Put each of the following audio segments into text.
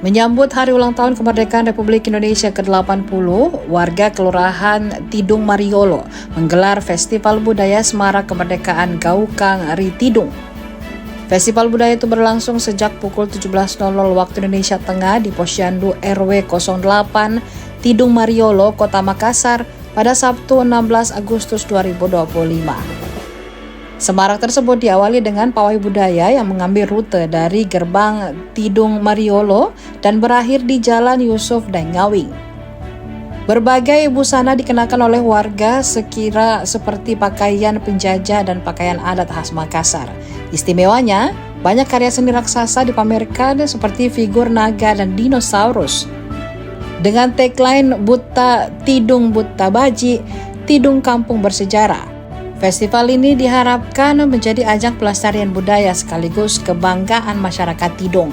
Menyambut hari ulang tahun kemerdekaan Republik Indonesia ke-80, warga Kelurahan Tidung Mariolo menggelar Festival Budaya Semarak Kemerdekaan Gaukang Ri Tidung. Festival budaya itu berlangsung sejak pukul 17.00 waktu Indonesia Tengah di Posyandu RW 08 Tidung Mariolo, Kota Makassar pada Sabtu 16 Agustus 2025. Semarak tersebut diawali dengan pawai budaya yang mengambil rute dari gerbang Tidung Mariolo dan berakhir di Jalan Yusuf Daengawing. Berbagai busana dikenakan oleh warga sekira seperti pakaian penjajah dan pakaian adat khas Makassar. Istimewanya, banyak karya seni raksasa dipamerkan seperti figur naga dan dinosaurus. Dengan tagline Buta Tidung Buta Baji, Tidung Kampung Bersejarah. Festival ini diharapkan menjadi ajang pelestarian budaya sekaligus kebanggaan masyarakat Tidung.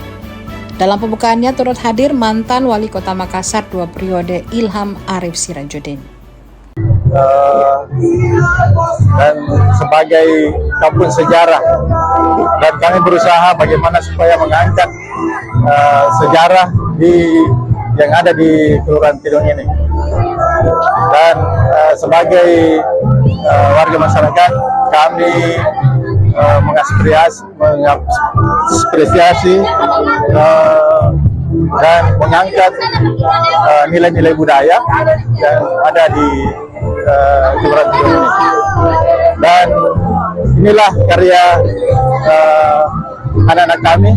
Dalam pembukaannya turut hadir mantan Wali Kota Makassar 2 periode Ilham Arif Sirajuddin. Dan sebagai kampung sejarah, dan kami berusaha bagaimana supaya mengangkat sejarah yang ada di Kelurahan Tidung ini. Dan sebagai warga masyarakat, kami mengapresiasi dan mengangkat nilai-nilai budaya yang ada di Kelurahan Tidung ini. Dan inilah karya anak-anak kami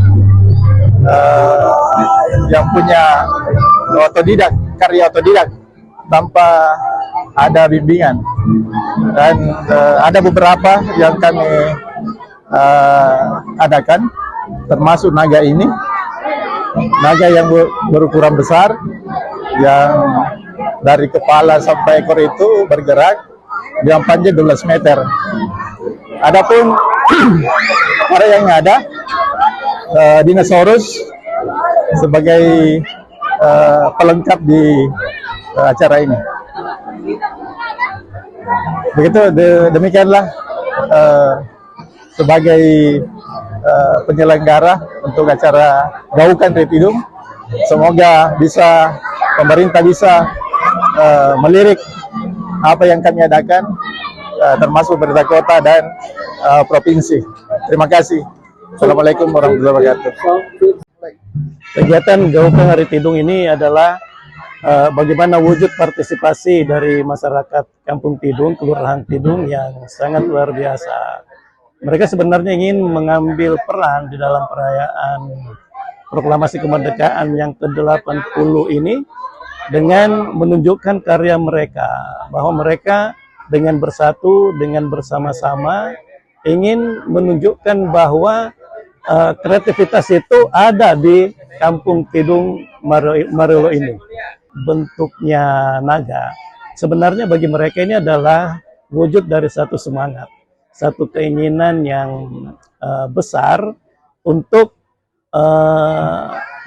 yang punya karya otodidak tanpa ada bimbingan. Dan ada beberapa yang kami adakan, termasuk naga ini, naga yang berukuran besar, yang dari kepala sampai ekor itu bergerak, yang panjang 12 meter. Adapun karya yang ada, dinosaurus sebagai pelengkap di acara ini. Begitu, demikianlah sebagai penyelenggara untuk acara Gaukang Ri Tidung. Semoga pemerintah bisa melirik apa yang kami adakan, termasuk pemerintah kota dan provinsi. Terima kasih. Assalamualaikum warahmatullahi wabarakatuh. Kegiatan Gaukang Ri Tidung ini adalah bagaimana wujud partisipasi dari masyarakat Kampung Tidung, Kelurahan Tidung yang sangat luar biasa. Mereka sebenarnya ingin mengambil peran di dalam perayaan proklamasi kemerdekaan yang ke-80 ini dengan menunjukkan karya mereka, bahwa mereka dengan bersatu, dengan bersama-sama ingin menunjukkan bahwa kreativitas itu ada di Kampung Tidung Mariolo ini. Bentuknya naga, sebenarnya bagi mereka ini adalah wujud dari satu semangat, satu keinginan yang besar untuk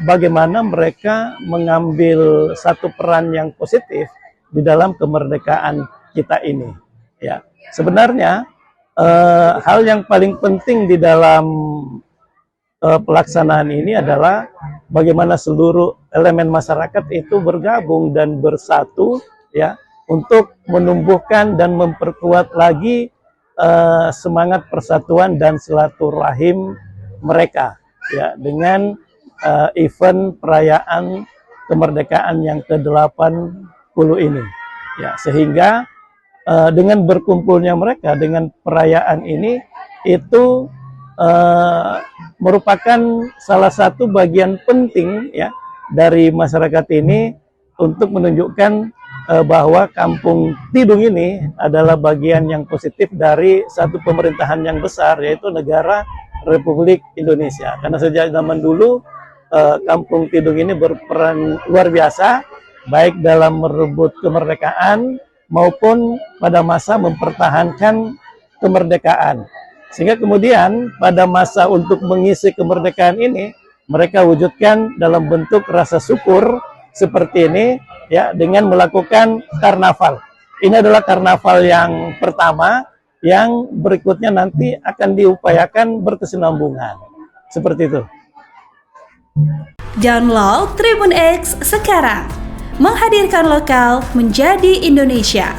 bagaimana mereka mengambil satu peran yang positif di dalam kemerdekaan kita ini. Ya, sebenarnya hal yang paling penting di dalam pelaksanaan ini adalah bagaimana seluruh elemen masyarakat itu bergabung dan bersatu, ya, untuk menumbuhkan dan memperkuat lagi semangat persatuan dan silaturahim mereka, ya, dengan event perayaan kemerdekaan yang ke-80 ini, ya, sehingga dengan berkumpulnya mereka dengan perayaan ini itu merupakan salah satu bagian penting, ya, dari masyarakat ini untuk menunjukkan bahwa Kampung Tidung ini adalah bagian yang positif dari satu pemerintahan yang besar, yaitu negara Republik Indonesia. Karena sejak zaman dulu Kampung Tidung ini berperan luar biasa, baik dalam merebut kemerdekaan maupun pada masa mempertahankan kemerdekaan. Sehingga kemudian pada masa untuk mengisi kemerdekaan ini, mereka wujudkan dalam bentuk rasa syukur seperti ini, ya, dengan melakukan karnaval. Ini adalah karnaval yang pertama, yang berikutnya nanti akan diupayakan berkesinambungan. Seperti itu. Download Tribun X sekarang. Menghadirkan lokal menjadi Indonesia.